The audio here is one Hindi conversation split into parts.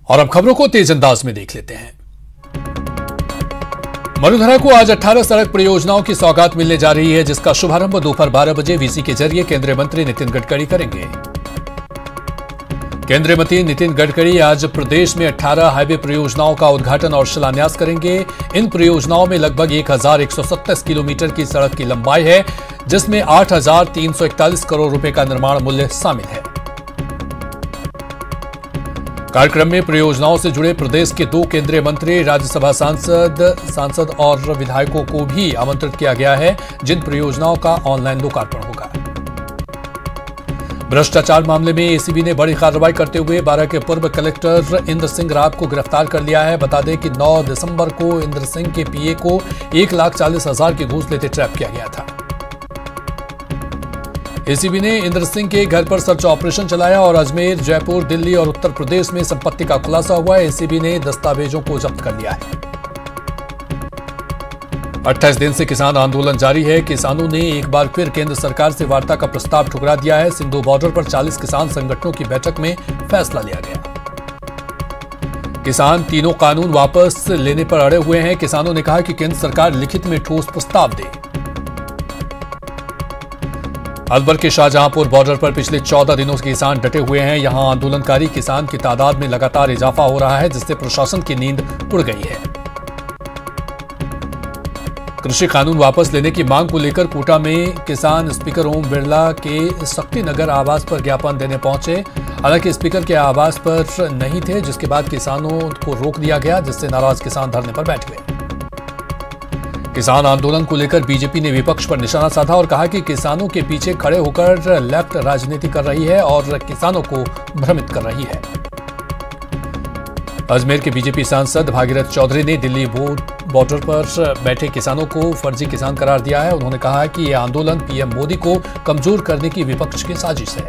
और अब खबरों को तेज अंदाज में देख लेते हैं। मरुधरा को आज 18 सड़क परियोजनाओं की सौगात मिलने जा रही है, जिसका शुभारंभ दोपहर 12 बजे वीसी के जरिए केंद्रीय मंत्री नितिन गडकरी करेंगे। केंद्रीय मंत्री नितिन गडकरी आज प्रदेश में 18 हाईवे परियोजनाओं का उद्घाटन और शिलान्यास करेंगे। इन परियोजनाओं में लगभग 1137 किलोमीटर की सड़क की लंबाई है, जिसमें 8,341 करोड़ रुपए का निर्माण मूल्य शामिल है। कार्यक्रम में परियोजनाओं से जुड़े प्रदेश के 2 केंद्रीय मंत्री, राज्यसभा सांसद और विधायकों को भी आमंत्रित किया गया है, जिन परियोजनाओं का ऑनलाइन लोकार्पण होगा। भ्रष्टाचार मामले में एसीबी ने बड़ी कार्रवाई करते हुए 12 के पूर्व कलेक्टर इंद्र सिंह राव को गिरफ्तार कर लिया है। बता दें कि 9 दिसंबर को इंद्र सिंह के पीए को 1,40,000 की घूस लेते ट्रैप किया गया था। एसीबी ने इंद्र सिंह के घर पर सर्च ऑपरेशन चलाया और अजमेर, जयपुर, दिल्ली और उत्तर प्रदेश में संपत्ति का खुलासा हुआ। एसीबी ने दस्तावेजों को जब्त कर लिया है। 28 दिन से किसान आंदोलन जारी है। किसानों ने एक बार फिर केंद्र सरकार से वार्ता का प्रस्ताव ठुकरा दिया है। सिंधु बॉर्डर पर 40 किसान संगठनों की बैठक में फैसला लिया गया। किसान तीनों कानून वापस लेने पर अड़े हुए हैं। किसानों ने कहा कि केंद्र सरकार लिखित में ठोस प्रस्ताव दे। अलवर के शाहजहांपुर बॉर्डर पर पिछले 14 दिनों से किसान डटे हुए हैं। यहां आंदोलनकारी किसान की तादाद में लगातार इजाफा हो रहा है, जिससे प्रशासन की नींद उड़ गई है। कृषि कानून वापस लेने की मांग को लेकर कोटा में किसान स्पीकर ओम बिरला के शक्तिनगर आवास पर ज्ञापन देने पहुंचे। हालांकि स्पीकर के आवास पर नहीं थे, जिसके बाद किसानों को रोक दिया गया, जिससे नाराज किसान धरने पर बैठ गए। किसान आंदोलन को लेकर बीजेपी ने विपक्ष पर निशाना साधा और कहा कि किसानों के पीछे खड़े होकर लेफ्ट राजनीति कर रही है और किसानों को भ्रमित कर रही है। अजमेर के बीजेपी सांसद भागीरथ चौधरी ने दिल्ली बॉर्डर पर बैठे किसानों को फर्जी किसान करार दिया है। उन्होंने कहा कि यह आंदोलन पीएम मोदी को कमजोर करने की विपक्ष की साजिश है।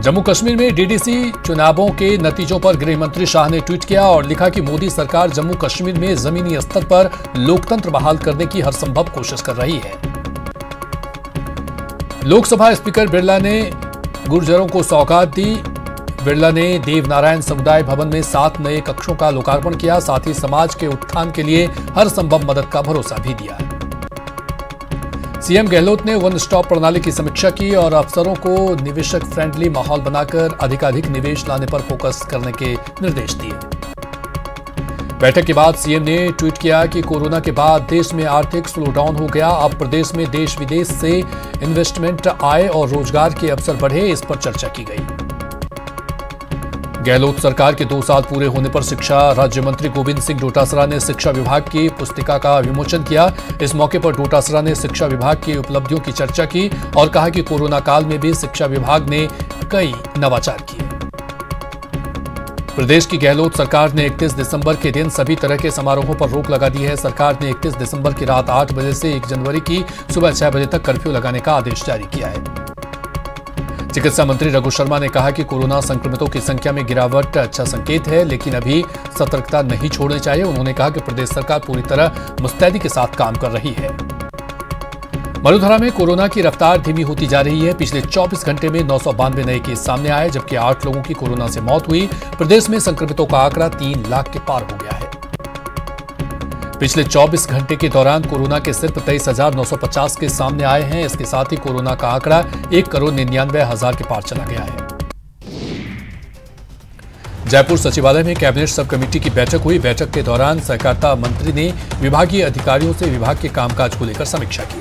जम्मू कश्मीर में डीडीसी चुनावों के नतीजों पर गृह मंत्री शाह ने ट्वीट किया और लिखा कि मोदी सरकार जम्मू कश्मीर में जमीनी स्तर पर लोकतंत्र बहाल करने की हर संभव कोशिश कर रही है। लोकसभा स्पीकर बिरला ने गुर्जरों को सौगात दी। बिरला ने देवनारायण समुदाय भवन में 7 नए कक्षों का लोकार्पण किया। साथ ही समाज के उत्थान के लिए हर संभव मदद का भरोसा भी दिया। सीएम गहलोत ने वन स्टॉप प्रणाली की समीक्षा की और अफसरों को निवेशक फ्रेंडली माहौल बनाकर अधिकाधिक निवेश लाने पर फोकस करने के निर्देश दिए। बैठक के बाद सीएम ने ट्वीट किया कि कोरोना के बाद देश में आर्थिक स्लोडाउन हो गया। अब प्रदेश में देश विदेश से इन्वेस्टमेंट आए और रोजगार के अवसर बढ़े, इस पर चर्चा की गई। गहलोत सरकार के 2 साल पूरे होने पर शिक्षा राज्य मंत्री गोविंद सिंह डोटासरा ने शिक्षा विभाग की पुस्तिका का विमोचन किया। इस मौके पर डोटासरा ने शिक्षा विभाग की उपलब्धियों की चर्चा की और कहा कि कोरोना काल में भी शिक्षा विभाग ने कई नवाचार किए। प्रदेश की गहलोत सरकार ने 31 दिसंबर के दिन सभी तरह के समारोहों पर रोक लगा दी है। सरकार ने 31 दिसंबर की रात 8 बजे से 1 जनवरी की सुबह 6 बजे तक कर्फ्यू लगाने का आदेश जारी किया है। चिकित्सा मंत्री रघु शर्मा ने कहा कि कोरोना संक्रमितों की संख्या में गिरावट अच्छा संकेत है, लेकिन अभी सतर्कता नहीं छोड़नी चाहिए। उन्होंने कहा कि प्रदेश सरकार पूरी तरह मुस्तैदी के साथ काम कर रही है। मरुधरा में कोरोना की रफ्तार धीमी होती जा रही है। पिछले 24 घंटे में 992 नए केस सामने आए, जबकि 8 लोगों की कोरोना से मौत हुई। प्रदेश में संक्रमितों का आंकड़ा 3 लाख के पार हो गया है। पिछले 24 घंटे के दौरान कोरोना के सिर्फ 23,950 केस सामने आए हैं। इसके साथ ही कोरोना का आंकड़ा 1,99,00,000 के पार चला गया है। जयपुर सचिवालय में कैबिनेट सब कमेटी की बैठक हुई। बैठक के दौरान सहकारिता मंत्री ने विभागीय अधिकारियों से विभाग के कामकाज को लेकर समीक्षा की।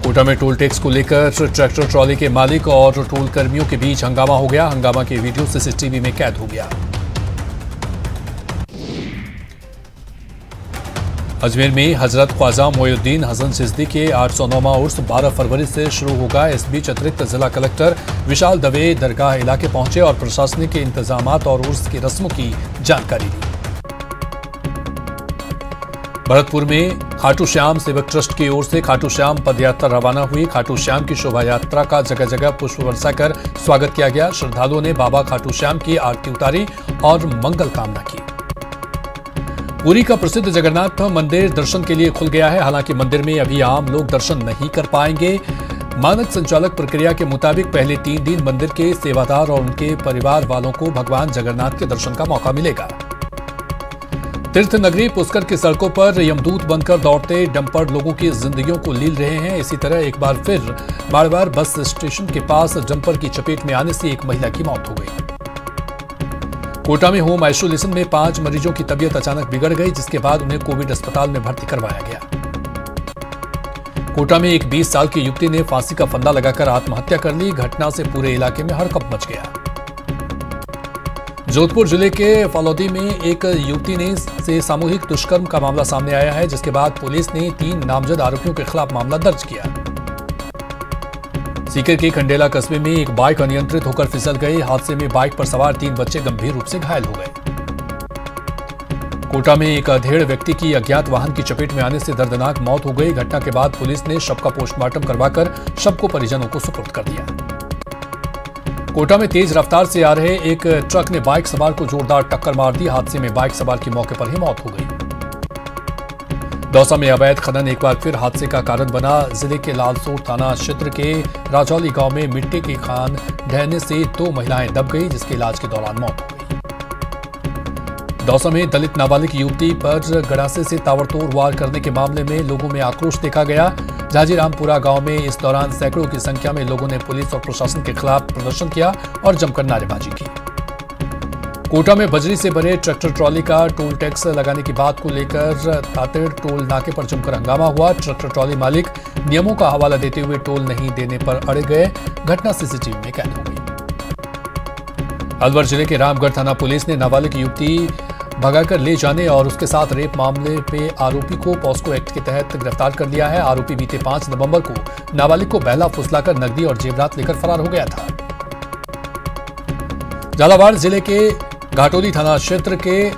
कोटा में टोल टैक्स को लेकर ट्रैक्टर ट्रॉली के मालिक और टोल कर्मियों के बीच हंगामा हो गया। हंगामा के वीडियो सीसीटीवी में कैद हो गया। अजमेर में हजरत ख्वाजा मोइनुद्दीन हसन चिश्ती के 809वां उर्स 12 फरवरी से शुरू होगा। इस बीच अतिरिक्त जिला कलेक्टर विशाल दवे दरगाह इलाके पहुंचे और प्रशासनिक के इंतजामात और उर्स की रस्मों की जानकारी दी। भरतपुर में खाटू श्याम सेवक ट्रस्ट की ओर से खाटू श्याम पदयात्रा रवाना हुई। खाटू श्याम की शोभा यात्रा का जगह जगह पुष्प वर्षा कर स्वागत किया गया। श्रद्धालुओं ने बाबा खाटू श्याम की आरती उतारी और मंगल कामना की। पुरी का प्रसिद्ध जगन्नाथ मंदिर दर्शन के लिए खुल गया है। हालांकि मंदिर में अभी आम लोग दर्शन नहीं कर पाएंगे। मानक संचालक प्रक्रिया के मुताबिक पहले 3 दिन मंदिर के सेवादार और उनके परिवार वालों को भगवान जगन्नाथ के दर्शन का मौका मिलेगा। तीर्थ नगरी पुष्कर की सड़कों पर यमदूत बनकर दौड़ते डंपर लोगों की जिंदगियों को लील रहे हैं। इसी तरह एक बार फिर बाड़वार बस स्टेशन के पास डंपर की चपेट में आने से एक महिला की मौत हो गई। कोटा में होम आइसोलेशन में 5 मरीजों की तबीयत अचानक बिगड़ गई, जिसके बाद उन्हें कोविड अस्पताल में भर्ती करवाया गया। कोटा में एक 20 साल की युवती ने फांसी का फंदा लगाकर आत्महत्या कर ली। घटना से पूरे इलाके में हड़कंप मच गया। जोधपुर जिले के फलौदी में एक युवती ने से सामूहिक दुष्कर्म का मामला सामने आया है, जिसके बाद पुलिस ने 3 नामजद आरोपियों के खिलाफ मामला दर्ज किया। सीकर के खंडेला कस्बे में एक बाइक अनियंत्रित होकर फिसल गई। हादसे में बाइक पर सवार 3 बच्चे गंभीर रूप से घायल हो गए। कोटा में एक अधेड़ व्यक्ति की अज्ञात वाहन की चपेट में आने से दर्दनाक मौत हो गई। घटना के बाद पुलिस ने शव का पोस्टमार्टम करवाकर शव को परिजनों को सुपुर्द कर दिया। कोटा में तेज रफ्तार से आ रहे एक ट्रक ने बाइक सवार को जोरदार टक्कर मार दी। हादसे में बाइक सवार की मौके पर ही मौत हो गई। दौसा में अवैध खनन एक बार फिर हादसे का कारण बना। जिले के लालसोट थाना क्षेत्र के राजौली गांव में मिट्टी की खान ढहने से 2 महिलाएं दब गई, जिसके इलाज के दौरान मौत हो गई। दौसा में दलित नाबालिग युवती पर गड़ासे से ताबड़तोड़ वार करने के मामले में लोगों में आक्रोश देखा गया। झाजीरामपुरा गांव में इस दौरान सैकड़ों की संख्या में लोगों ने पुलिस और प्रशासन के खिलाफ प्रदर्शन किया और जमकर नारेबाजी की। कोटा में बजरी से भरे ट्रैक्टर ट्रॉली का टोल टैक्स लगाने की बात को लेकर तातेड़ टोल नाके पर जमकर हंगामा हुआ। ट्रैक्टर ट्रॉली मालिक नियमों का हवाला देते हुए टोल नहीं देने पर अड़े गए। घटना सीसीटीवी में कैद हो गई। अलवर जिले के रामगढ़ थाना पुलिस ने नाबालिग युवती भगाकर ले जाने और उसके साथ रेप मामले पे आरोपी को पॉस्को एक्ट के तहत गिरफ्तार कर लिया है। आरोपी बीते 5 नवंबर को नाबालिग को बहला फुसलाकर नकदी और जेवरात लेकर फरार हो गया था। झालावाड़ जिले के घाटोली थाना क्षेत्र के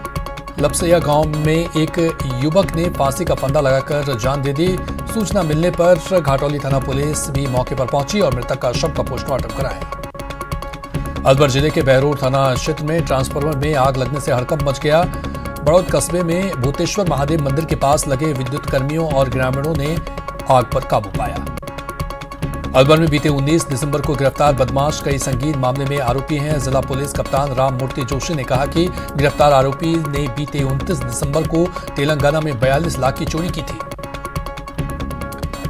लपसैया गांव में एक युवक ने फांसी का फंदा लगाकर जान दे दी। सूचना मिलने पर घाटोली थाना पुलिस भी मौके पर पहुंची और मृतक का शव का पोस्टमार्टम कराया। अलवर जिले के बहरोड थाना क्षेत्र में ट्रांसफार्मर में आग लगने से हड़कंप मच गया। बड़ौद कस्बे में भूतेश्वर महादेव मंदिर के पास लगे विद्युत कर्मियों और ग्रामीणों ने आग पर काबू पाया। अलवर में बीते 19 दिसंबर को गिरफ्तार बदमाश कई संगीन मामले में आरोपी हैं। जिला पुलिस कप्तान राम मूर्ति जोशी ने कहा कि गिरफ्तार आरोपी ने बीते 29 दिसंबर को तेलंगाना में 42 लाख की चोरी की थी।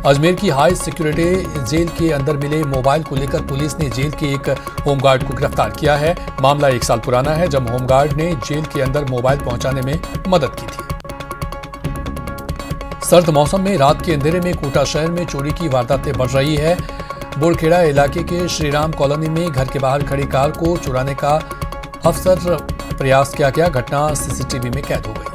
अजमेर की हाई सिक्योरिटी जेल के अंदर मिले मोबाइल को लेकर पुलिस ने जेल के एक होमगार्ड को गिरफ्तार किया है। मामला 1 साल पुराना है, जब होमगार्ड ने जेल के अंदर मोबाइल पहुंचाने में मदद की थी। सर्द मौसम में रात के अंधेरे में कोटा शहर में चोरी की वारदातें बढ़ रही है। बोरखेड़ा इलाके के श्रीराम कॉलोनी में घर के बाहर खड़ी कार को चुराने का अफसर प्रयास किया गया। घटना सीसीटीवी में कैद हो गई।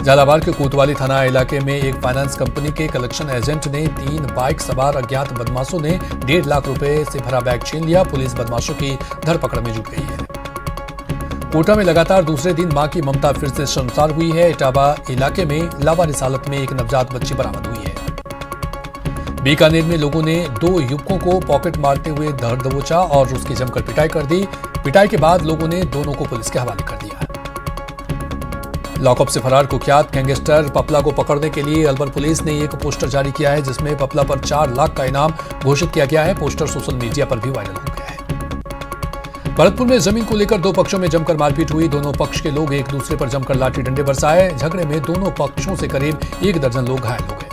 झालावाड़ के कोतवाली थाना इलाके में एक फाइनेंस कंपनी के कलेक्शन एजेंट ने 3 बाइक सवार अज्ञात बदमाशों ने 1.5 लाख रुपए से भरा बैग छीन लिया। पुलिस बदमाशों की धरपकड़ में जुट गई है। कोटा में लगातार दूसरे दिन मां की ममता फिर से शर्मसार हुई है। इटावा इलाके में लावारिस हालत में एक नवजात बच्ची बरामद हुई है। बीकानेर में लोगों ने 2 युवकों को पॉकेट मारते हुए धर दबोचा और उसकी जमकर पिटाई कर दी। पिटाई के बाद लोगों ने दोनों को पुलिस के हवाले कर दिया। लॉकअप से फरार कुख्यात गैंगस्टर पपला को पकड़ने के लिए अलवर पुलिस ने एक पोस्टर जारी किया है, जिसमें पपला पर 4 लाख का इनाम घोषित किया गया है। पोस्टर सोशल मीडिया पर भी वायरल हो गया है। भरतपुर में जमीन को लेकर 2 पक्षों में जमकर मारपीट हुई। दोनों पक्ष के लोग एक दूसरे पर जमकर लाठी डंडे बरसाए। झगड़े में दोनों पक्षों से करीब 1 दर्जन लोग घायल हो गए।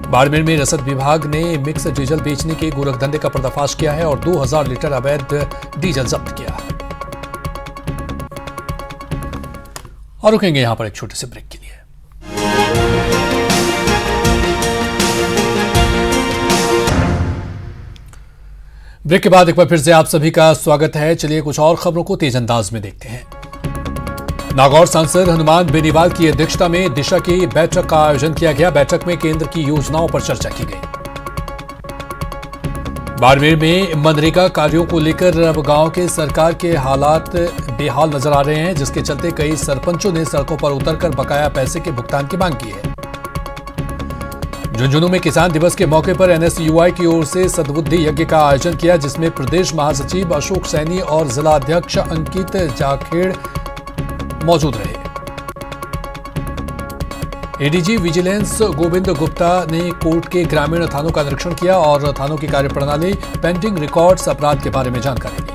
बाड़मेर में रसद विभाग ने मिक्स डीजल बेचने के गोरखधंधे का पर्दाफाश किया है और 2000 लीटर अवैध डीजल जब्त किया। और रुकेंगे यहां पर एक छोटे से ब्रेक के लिए। ब्रेक के बाद एक बार फिर से आप सभी का स्वागत है। चलिए कुछ और खबरों को तेज अंदाज में देखते हैं। नागौर सांसद हनुमान बेनीवाल की अध्यक्षता में दिशा की बैठक का आयोजन किया गया। बैठक में केंद्र की योजनाओं पर चर्चा की गई। बाड़मेर में मनरेगा कार्यों को लेकर अब गांव के सरकार के हालात बेहाल नजर आ रहे हैं, जिसके चलते कई सरपंचों ने सड़कों पर उतरकर बकाया पैसे के भुगतान की मांग की है। झुंझुनू में किसान दिवस के मौके पर एनएसयूआई की ओर से सद्बुद्धि यज्ञ का आयोजन किया, जिसमें प्रदेश महासचिव अशोक सैनी और जिला अध्यक्ष अंकित जाखेड़ मौजूद रहे। एडीजी विजिलेंस गोविंद गुप्ता ने कोर्ट के ग्रामीण थानों का निरीक्षण किया और थानों की कार्यप्रणाली, पेंडिंग रिकॉर्ड्स, अपराध के बारे में जानकारी ली।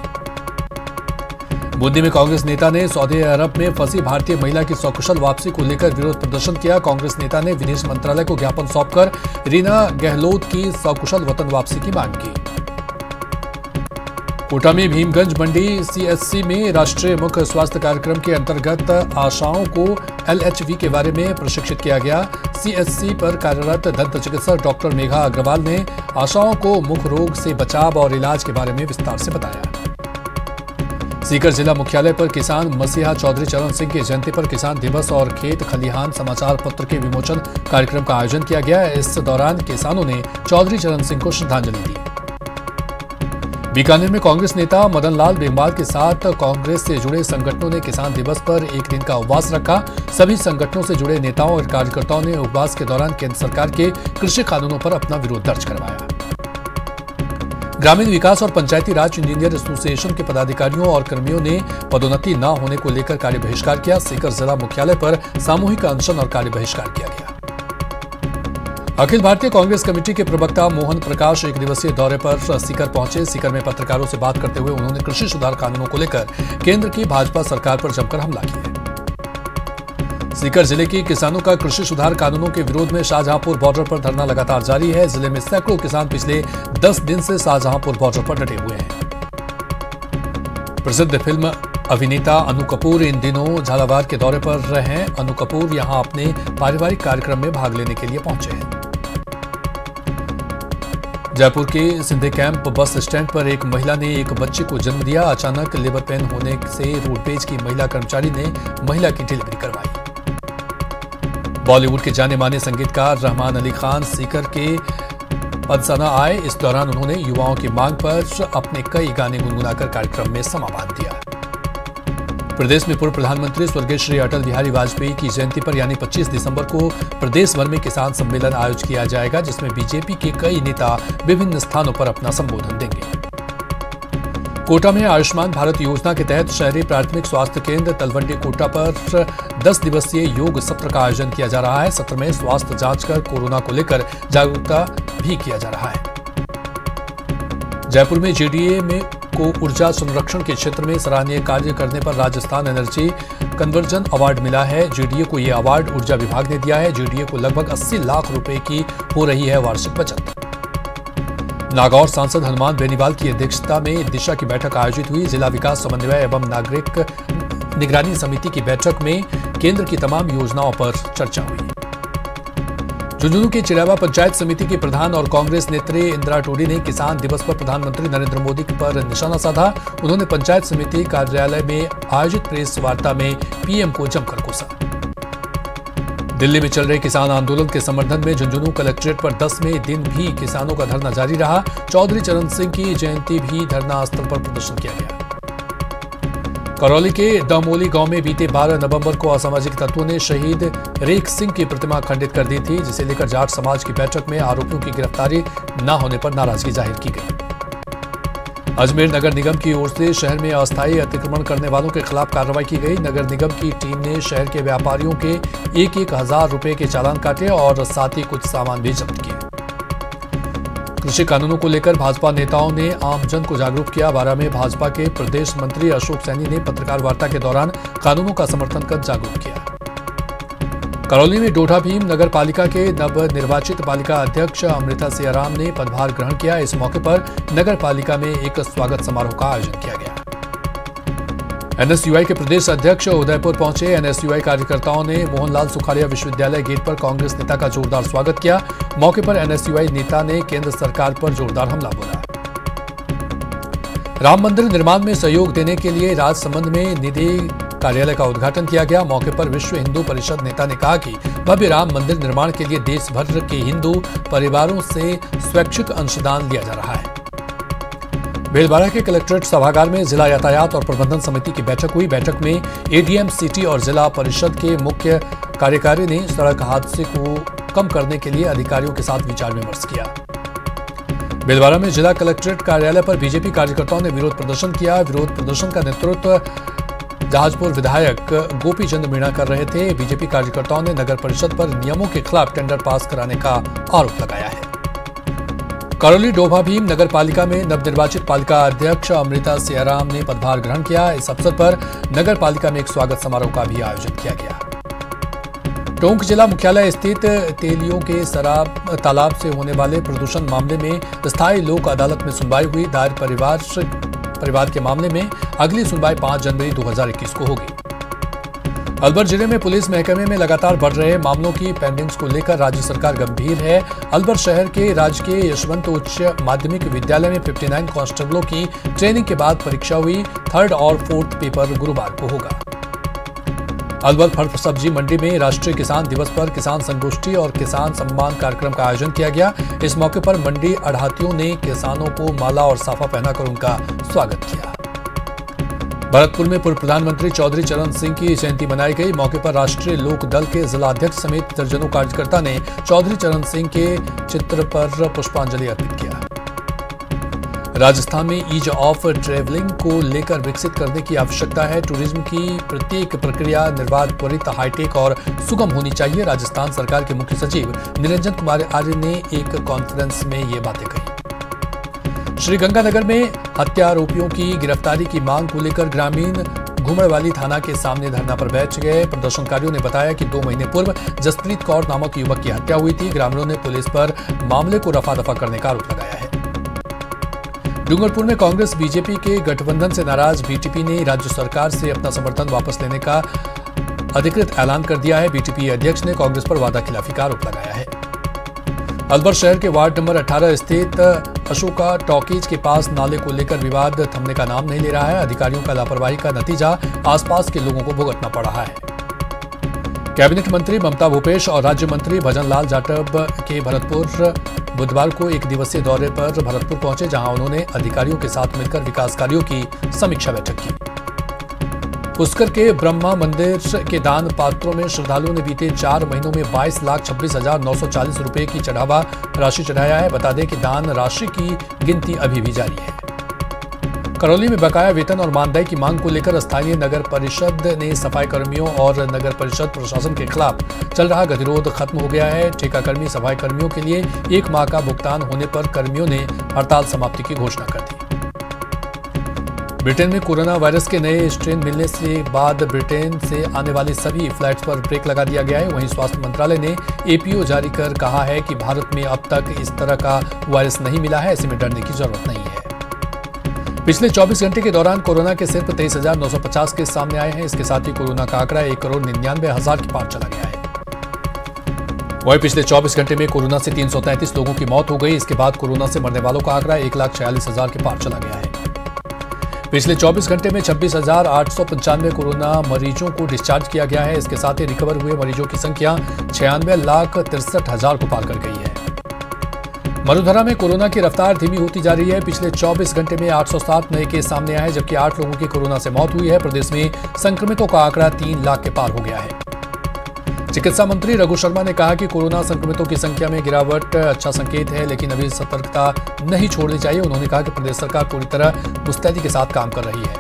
बूंदी में कांग्रेस नेता ने सऊदी अरब में फंसी भारतीय महिला की सकुशल वापसी को लेकर विरोध प्रदर्शन किया। कांग्रेस नेता ने विदेश मंत्रालय को ज्ञापन सौंपकर रीना गहलोत की सकुशल वतन वापसी की मांग की। कोटा में भीमगंज मंडी सीएचसी में राष्ट्रीय मुख्य स्वास्थ्य कार्यक्रम के अंतर्गत आशाओं को एलएचवी के बारे में प्रशिक्षित किया गया। सीएचसी पर कार्यरत दंत चिकित्सक डॉक्टर मेघा अग्रवाल ने आशाओं को मुख रोग से बचाव और इलाज के बारे में विस्तार से बताया। सीकर जिला मुख्यालय पर किसान मसीहा चौधरी चरण सिंह की जयंती पर किसान दिवस और खेत खलिहान समाचार पत्र के विमोचन कार्यक्रम का आयोजन किया गया। इस दौरान किसानों ने चौधरी चरण सिंह को श्रद्धांजलि दी। बीकानेर में कांग्रेस नेता मदन लाल बेंगवाल के साथ कांग्रेस से जुड़े संगठनों ने किसान दिवस पर एक दिन का उपवास रखा। सभी संगठनों से जुड़े नेताओं और कार्यकर्ताओं ने उपवास के दौरान केंद्र सरकार के कृषि कानूनों पर अपना विरोध दर्ज करवाया। ग्रामीण विकास और पंचायती राज इंजीनियर एसोसिएशन के पदाधिकारियों और कर्मियों ने पदोन्नति न होने को लेकर कार्य बहिष्कार किया। सीकर जिला मुख्यालय पर सामूहिक अनशन और कार्य बहिष्कार किया गया। अखिल भारतीय कांग्रेस कमेटी के प्रवक्ता मोहन प्रकाश एक दिवसीय दौरे पर सीकर पहुंचे। सीकर में पत्रकारों से बात करते हुए उन्होंने कृषि सुधार कानूनों को लेकर केंद्र की भाजपा सरकार पर जमकर हमला किया। सीकर जिले के किसानों का कृषि सुधार कानूनों के विरोध में शाहजहांपुर बॉर्डर पर धरना लगातार जारी है। जिले में सैकड़ों किसान पिछले 10 दिन से शाहजहांपुर बॉर्डर पर डटे हुए हैं। प्रसिद्ध फिल्म अभिनेता अनु कपूर इन दिनों झालावाड़ के दौरे पर हैं। अनु कपूर यहां अपने पारिवारिक कार्यक्रम में भाग लेने के लिए पहुंचे हैं। जयपुर के सिंधे कैंप बस स्टैंड पर एक महिला ने एक बच्चे को जन्म दिया। अचानक लेबर पेन होने से रोडवेज की महिला कर्मचारी ने महिला की डिलीवरी करवाई। बॉलीवुड के जाने माने संगीतकार रहमान अली खान सीकर के पदसना आए। इस दौरान उन्होंने युवाओं की मांग पर अपने कई गाने गुनगुनाकर कार्यक्रम में समा बांध दिया। प्रदेश में पूर्व प्रधानमंत्री स्वर्गीय श्री अटल बिहारी वाजपेयी की जयंती पर यानी 25 दिसंबर को प्रदेश भर में किसान सम्मेलन आयोजित किया जाएगा, जिसमें बीजेपी के कई नेता विभिन्न स्थानों पर अपना संबोधन देंगे। कोटा में आयुष्मान भारत योजना के तहत शहरी प्राथमिक स्वास्थ्य केंद्र तलवंडी कोटा पर 10 दिवसीय योग सत्र का आयोजन किया जा रहा है। सत्र में स्वास्थ्य जांच कर कोरोना को लेकर जागरूकता भी किया जा रहा है। जयपुर में जेडीए में को ऊर्जा संरक्षण के क्षेत्र में सराहनीय कार्य करने पर राजस्थान एनर्जी कन्वर्जन अवार्ड मिला है। जेडीए को यह अवार्ड ऊर्जा विभाग ने दिया है। जेडीए को लगभग 80 लाख रुपए की हो रही है वार्षिक बचत। नागौर सांसद हनुमान बेनीवाल की अध्यक्षता में दिशा की बैठक आयोजित हुई। जिला विकास समन्वय एवं नागरिक निगरानी समिति की बैठक में केंद्र की तमाम योजनाओं पर चर्चा हुई। झुंझुनू की चिड़ैवा पंचायत समिति की प्रधान और कांग्रेस नेत्री इंदिरा टोडी ने किसान दिवस पर प्रधानमंत्री नरेंद्र मोदी पर निशाना साधा। उन्होंने पंचायत समिति कार्यालय में आयोजित प्रेस वार्ता में पीएम को जमकर कोसा। दिल्ली में चल रहे किसान आंदोलन के समर्थन में झुंझुनू कलेक्ट्रेट पर 10वें दिन भी किसानों का धरना जारी रहा। चौधरी चरण सिंह की जयंती भी धरना स्थल पर प्रदर्शन किया गया। करौली के दमोली गांव में बीते 12 नवंबर को असामाजिक तत्वों ने शहीद रेख सिंह की प्रतिमा खंडित कर दी थी, जिसे लेकर जाट समाज की बैठक में आरोपियों की गिरफ्तारी न होने पर नाराजगी जाहिर की गई। अजमेर नगर निगम की ओर से शहर में अस्थायी अतिक्रमण करने वालों के खिलाफ कार्रवाई की गई। नगर निगम की टीम ने शहर के व्यापारियों के 1-1 हजार रुपए के चालान काटे और साथ ही कुछ सामान भी जब्त किए। कृषि कानूनों को लेकर भाजपा नेताओं ने आमजन को जागरूक किया। बारां में भाजपा के प्रदेश मंत्री अशोक सैनी ने पत्रकार वार्ता के दौरान कानूनों का समर्थन कर जागरूक किया। करौली में डोडा भीम नगर पालिका के नवनिर्वाचित पालिका अध्यक्ष अमृता सियाराम ने पदभार ग्रहण किया। इस मौके पर नगर पालिका में एक स्वागत समारोह का आयोजन किया गया। एनएसयूआई के प्रदेश अध्यक्ष उदयपुर पहुंचे। एनएसयूआई कार्यकर्ताओं ने मोहनलाल सुखाड़िया विश्वविद्यालय गेट पर कांग्रेस नेता का जोरदार स्वागत किया। मौके पर एनएसयूआई नेता ने केंद्र सरकार पर जोरदार हमला बोला। राम मंदिर निर्माण में सहयोग देने के लिए राजसमंद में निधि कार्यालय का उद्घाटन किया गया। मौके पर विश्व हिंदू परिषद नेता ने कहा कि भव्य राम मंदिर निर्माण के लिए देश भर के हिंदू परिवारों से स्वैच्छिक अंशदान लिया जा रहा है। भीलवाड़ा के कलेक्ट्रेट सभागार में जिला यातायात और प्रबंधन समिति की बैठक हुई। बैठक में एडीएम सिटी और जिला परिषद के मुख्य कार्यकारी ने सड़क हादसे को कम करने के लिए अधिकारियों के साथ विचार विमर्श किया। भीलवाड़ा में जिला कलेक्ट्रेट कार्यालय पर बीजेपी कार्यकर्ताओं ने विरोध प्रदर्शन किया। विरोध प्रदर्शन का नेतृत्व जहाजपुर विधायक गोपी चंद मीणा कर रहे थे। बीजेपी कार्यकर्ताओं ने नगर परिषद पर नियमों के खिलाफ टेंडर पास कराने का आरोप लगाया है। करौली डोभा भीम नगर पालिका में नवनिर्वाचित पालिका अध्यक्ष अमृता सियाराम ने पदभार ग्रहण किया। इस अवसर पर नगर पालिका में एक स्वागत समारोह का भी आयोजन किया गया। टोंक जिला मुख्यालय स्थित तेलियों के शराब तालाब से होने वाले प्रदूषण मामले में स्थायी लोक अदालत में सुनवाई हुई। दायर परिवार के मामले में अगली सुनवाई 5 जनवरी 2021 को होगी। अलवर जिले में पुलिस महकमे में लगातार बढ़ रहे मामलों की पेंडिंग्स को लेकर राज्य सरकार गंभीर है। अलवर शहर के राजकीय यशवंत उच्च माध्यमिक विद्यालय में 59 कांस्टेबलों की ट्रेनिंग के बाद परीक्षा हुई। 3rd और 4th पेपर गुरुवार को होगा। अलवर फल सब्जी मंडी में राष्ट्रीय किसान दिवस पर किसान संगोष्ठी और किसान सम्मान कार्यक्रम का आयोजन किया गया। इस मौके पर मंडी अढ़ातियों ने किसानों को माला और साफा पहनाकर उनका स्वागत किया। भरतपुर में पूर्व प्रधानमंत्री चौधरी चरण सिंह की जयंती मनाई गई। मौके पर राष्ट्रीय लोक दल के जिला अध्यक्ष समेत दर्जनों कार्यकर्ता ने चौधरी चरण सिंह के चित्र पर पुष्पांजलि अर्पित किया। राजस्थान में ईज ऑफ ट्रेवलिंग को लेकर विकसित करने की आवश्यकता है। टूरिज्म की प्रत्येक प्रक्रिया निर्बाध, त्वरित, हाईटेक और सुगम होनी चाहिए। राजस्थान सरकार के मुख्य सचिव निरंजन कुमार आर्य ने एक कॉन्फ्रेंस में ये बातें कही। श्रीगंगानगर में हत्यारोपियों की गिरफ्तारी की मांग को लेकर ग्रामीण घुमड़वाली थाना के सामने धरना पर बैठ गए। प्रदर्शनकारियों ने बताया कि 2 महीने पूर्व जसप्रीत कौर नामक युवक की हत्या हुई थी। ग्रामीणों ने पुलिस पर मामले को रफा दफा करने का आरोप लगाया है। डूंगरपुर में कांग्रेस बीजेपी के गठबंधन से नाराज बीटीपी ने राज्य सरकार से अपना समर्थन वापस लेने का अधिकृत ऐलान कर दिया है। बीटीपी अध्यक्ष ने कांग्रेस पर वादाखिलाफी का आरोप लगाया है। अलवर शहर के वार्ड नंबर 18 स्थित अशोका टॉकीज के पास नाले को लेकर विवाद थमने का नाम नहीं ले रहा है। अधिकारियों का लापरवाही का नतीजा आसपास के लोगों को भुगतना पड़ रहा है। कैबिनेट मंत्री ममता भूपेश और राज्य मंत्री भजन लाल जाटव के भरतपुर बुधवार को एक दिवसीय दौरे पर भरतपुर पहुंचे, जहां उन्होंने अधिकारियों के साथ मिलकर विकास कार्यों की समीक्षा बैठक की। पुष्कर के ब्रह्मा मंदिर के दान पात्रों में श्रद्धालुओं ने बीते 4 महीनों में 22,26,940 रुपए की चढ़ावा राशि चढ़ाया है। बता दें कि दान राशि की गिनती अभी भी जारी है। करौली में बकाया वेतन और मानदेय की मांग को लेकर स्थानीय नगर परिषद ने सफाई कर्मियों और नगर परिषद प्रशासन के खिलाफ चल रहा गतिरोध खत्म हो गया है। ठेकाकर्मी सफाई कर्मियों के लिए 1 माह का भुगतान होने पर कर्मियों ने हड़ताल समाप्ति की घोषणा कर दी। ब्रिटेन में कोरोना वायरस के नए स्ट्रेन मिलने से बाद ब्रिटेन से आने वाली सभी फ्लाइट्स पर ब्रेक लगा दिया गया है। वहीं स्वास्थ्य मंत्रालय ने एपीओ जारी कर कहा है कि भारत में अब तक इस तरह का वायरस नहीं मिला है, ऐसे में डरने की जरूरत नहीं है। पिछले 24 घंटे के दौरान कोरोना के सिर्फ 23,950 केस सामने आए हैं। इसके साथ ही कोरोना का आंकड़ा 1,99,000 के पार चला गया है। वहीं पिछले 24 घंटे में कोरोना से 333 लोगों की मौत हो गई। इसके बाद कोरोना से मरने वालों का आंकड़ा 1,46,000 के पार चला गया है। पिछले 24 घंटे में 26,895 कोरोना मरीजों को डिस्चार्ज किया गया है। इसके साथ ही रिकवर हुए मरीजों की संख्या 96,63,000 को पार कर गई है। मरुधरा में कोरोना की रफ्तार धीमी होती जा रही है। पिछले 24 घंटे में 807 नए केस सामने आए, जबकि 8 लोगों की कोरोना से मौत हुई है। प्रदेश में संक्रमितों का आंकड़ा 3 लाख के पार हो गया है। चिकित्सा मंत्री रघु शर्मा ने कहा कि कोरोना संक्रमितों की संख्या में गिरावट अच्छा संकेत है, लेकिन अभी सतर्कता नहीं छोड़नी चाहिए। उन्होंने कहा कि प्रदेश सरकार पूरी तरह मुस्तैदी के साथ काम कर रही है।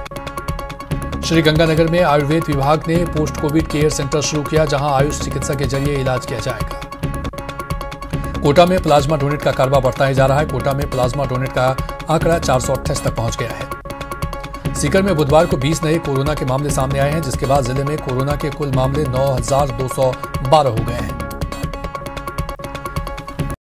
श्रीगंगानगर में आयुर्वेद विभाग ने पोस्ट कोविड केयर सेंटर शुरू किया, जहां आयुष चिकित्सा के जरिए इलाज किया जाएगा। कोटा में प्लाज्मा डोनेट का कारोबार बढ़ता ही जा रहा है। कोटा में प्लाज्मा डोनेट का आंकड़ा 428 तक पहुंच गया है। सीकर में बुधवार को 20 नए कोरोना के मामले सामने आए हैं, जिसके बाद जिले में कोरोना के कुल मामले 9,212 हो गए हैं।